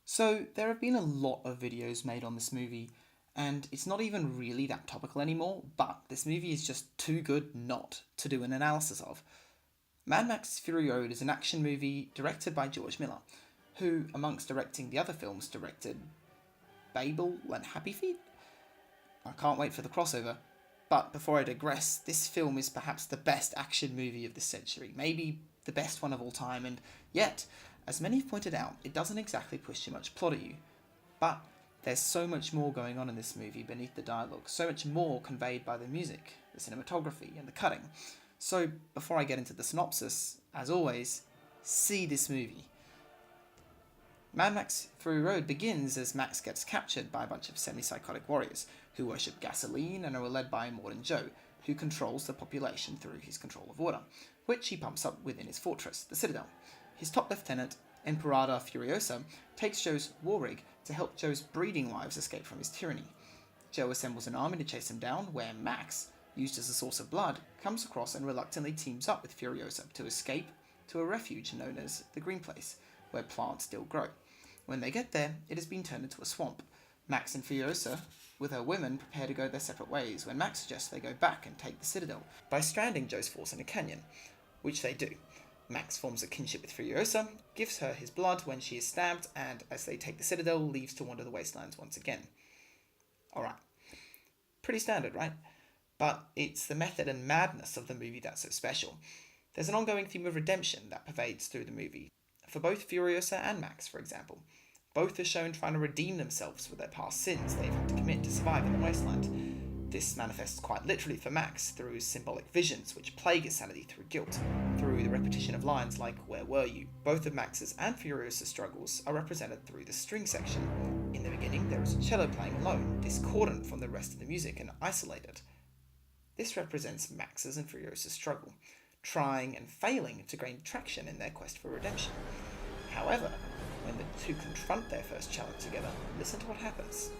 So, there have been a lot of videos made on this movie, and it's not even really that topical anymore, but this movie is just too good not to do an analysis of. Mad Max Fury Road is an action movie directed by George Miller, who, amongst directing the other films, directed Babel and Happy Feet. I can't wait for the crossover. But before I digress, this film is perhaps the best action movie of the century, maybe the best one of all time, and yet, as many have pointed out, it doesn't exactly push too much plot at you. But there's so much more going on in this movie beneath the dialogue, so much more conveyed by the music, the cinematography, and the cutting. So, before I get into the synopsis, as always, see this movie. Mad Max Fury Road begins as Max gets captured by a bunch of semi-psychotic warriors who worship gasoline and are led by Immortan Joe, who controls the population through his control of water, which he pumps up within his fortress, the Citadel. His top lieutenant, Emperada Furiosa, takes Joe's war rig to help Joe's breeding wives escape from his tyranny. Joe assembles an army to chase him down, where Max, used as a source of blood, comes across and reluctantly teams up with Furiosa to escape to a refuge known as the Green Place, where plants still grow. When they get there, it has been turned into a swamp. Max and Furiosa, with her women, prepare to go their separate ways when Max suggests they go back and take the Citadel by stranding Joe's force in a canyon, which they do. Max forms a kinship with Furiosa, gives her his blood when she is stabbed, and as they take the Citadel, leaves to wander the wastelands once again. Alright. Pretty standard, right? But it's the method and madness of the movie that's so special. There's an ongoing theme of redemption that pervades through the movie, for both Furiosa and Max, for example. Both are shown trying to redeem themselves for their past sins they've had to commit to survive in the wasteland. This manifests quite literally for Max through symbolic visions which plague his sanity through guilt, through the repetition of lines like, "Where were you?" Both of Max's and Furiosa's struggles are represented through the string section. In the beginning, there is a cello playing alone, discordant from the rest of the music and isolated. This represents Max's and Furiosa's struggle, trying and failing to gain traction in their quest for redemption. However, when the two confront their first challenge together, listen to what happens.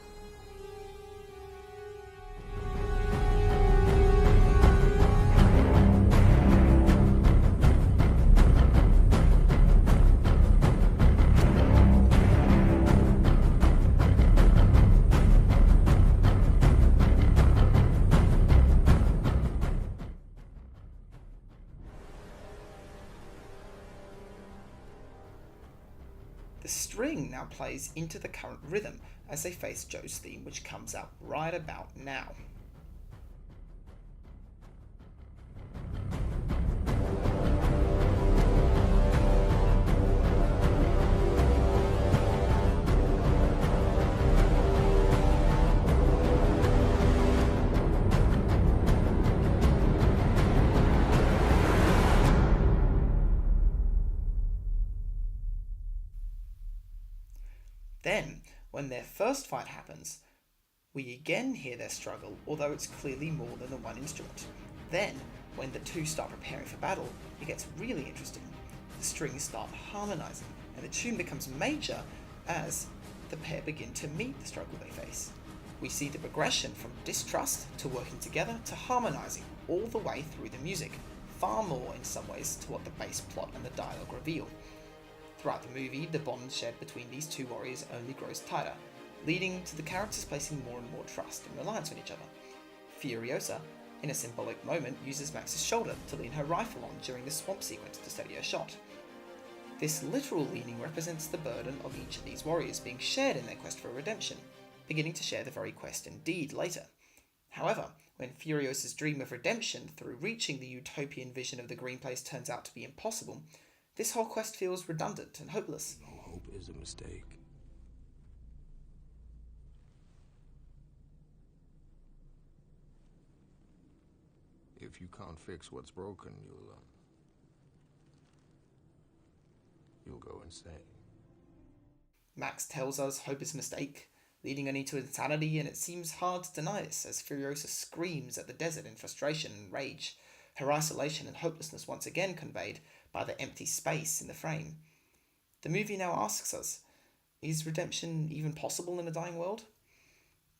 The string now plays into the current rhythm as they face Joe's theme, which comes out right about now. Then, when their first fight happens, we again hear their struggle, although it's clearly more than the one instrument. Then, when the two start preparing for battle, it gets really interesting. The strings start harmonizing, and the tune becomes major as the pair begin to meet the struggle they face. We see the progression from distrust to working together to harmonizing all the way through the music, far more in some ways to what the base plot and the dialogue reveal. Throughout the movie, the bond shared between these two warriors only grows tighter, leading to the characters placing more and more trust and reliance on each other. Furiosa, in a symbolic moment, uses Max's shoulder to lean her rifle on during the swamp sequence to steady her shot. This literal leaning represents the burden of each of these warriors being shared in their quest for redemption, beginning to share the very quest indeed later. However, when Furiosa's dream of redemption through reaching the utopian vision of the Green Place turns out to be impossible, this whole quest feels redundant and hopeless. No hope is a mistake. If you can't fix what's broken, you'll go insane. Max tells us hope is a mistake, leading only to insanity, and it seems hard to deny this as Furiosa screams at the desert in frustration and rage, her isolation and hopelessness once again conveyed by the empty space in the frame. The movie now asks us, is redemption even possible in a dying world?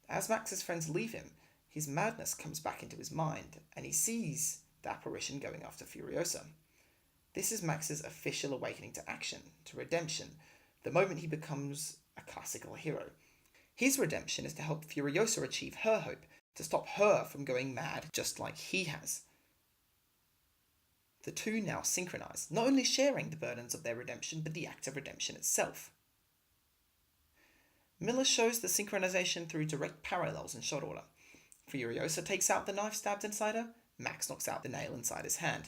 As Max's friends leave him, his madness comes back into his mind, and he sees the apparition going after Furiosa. This is Max's official awakening to action, to redemption, the moment he becomes a classical hero. His redemption is to help Furiosa achieve her hope, to stop her from going mad just like he has. The two now synchronize, not only sharing the burdens of their redemption, but the act of redemption itself. Miller shows the synchronization through direct parallels in shot order. Furiosa takes out the knife stabbed inside her, Max knocks out the nail inside his hand.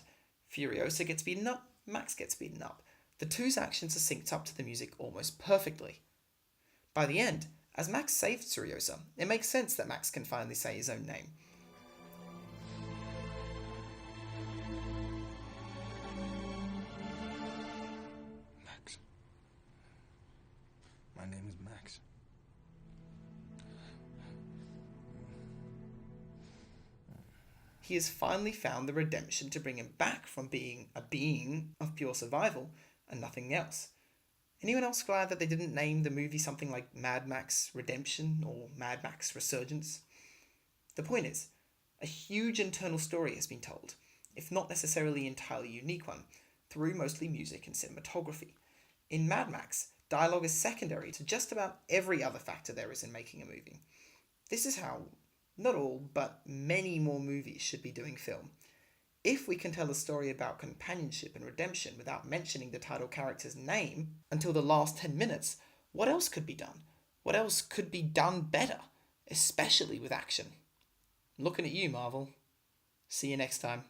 Furiosa gets beaten up, Max gets beaten up. The two's actions are synced up to the music almost perfectly. By the end, as Max saves Furiosa, it makes sense that Max can finally say his own name. Max. My name is Max. He has finally found the redemption to bring him back from being a being of pure survival and nothing else. Anyone else glad that they didn't name the movie something like Mad Max Redemption or Mad Max Resurgence? The point is, a huge internal story has been told, if not necessarily an entirely unique one, through mostly music and cinematography. In Mad Max, dialogue is secondary to just about every other factor there is in making a movie. This is how, not all, but many more movies should be doing film. If we can tell a story about companionship and redemption without mentioning the title character's name until the last 10 minutes, what else could be done? What else could be done better? Especially with action. I'm looking at you, Marvel. See you next time.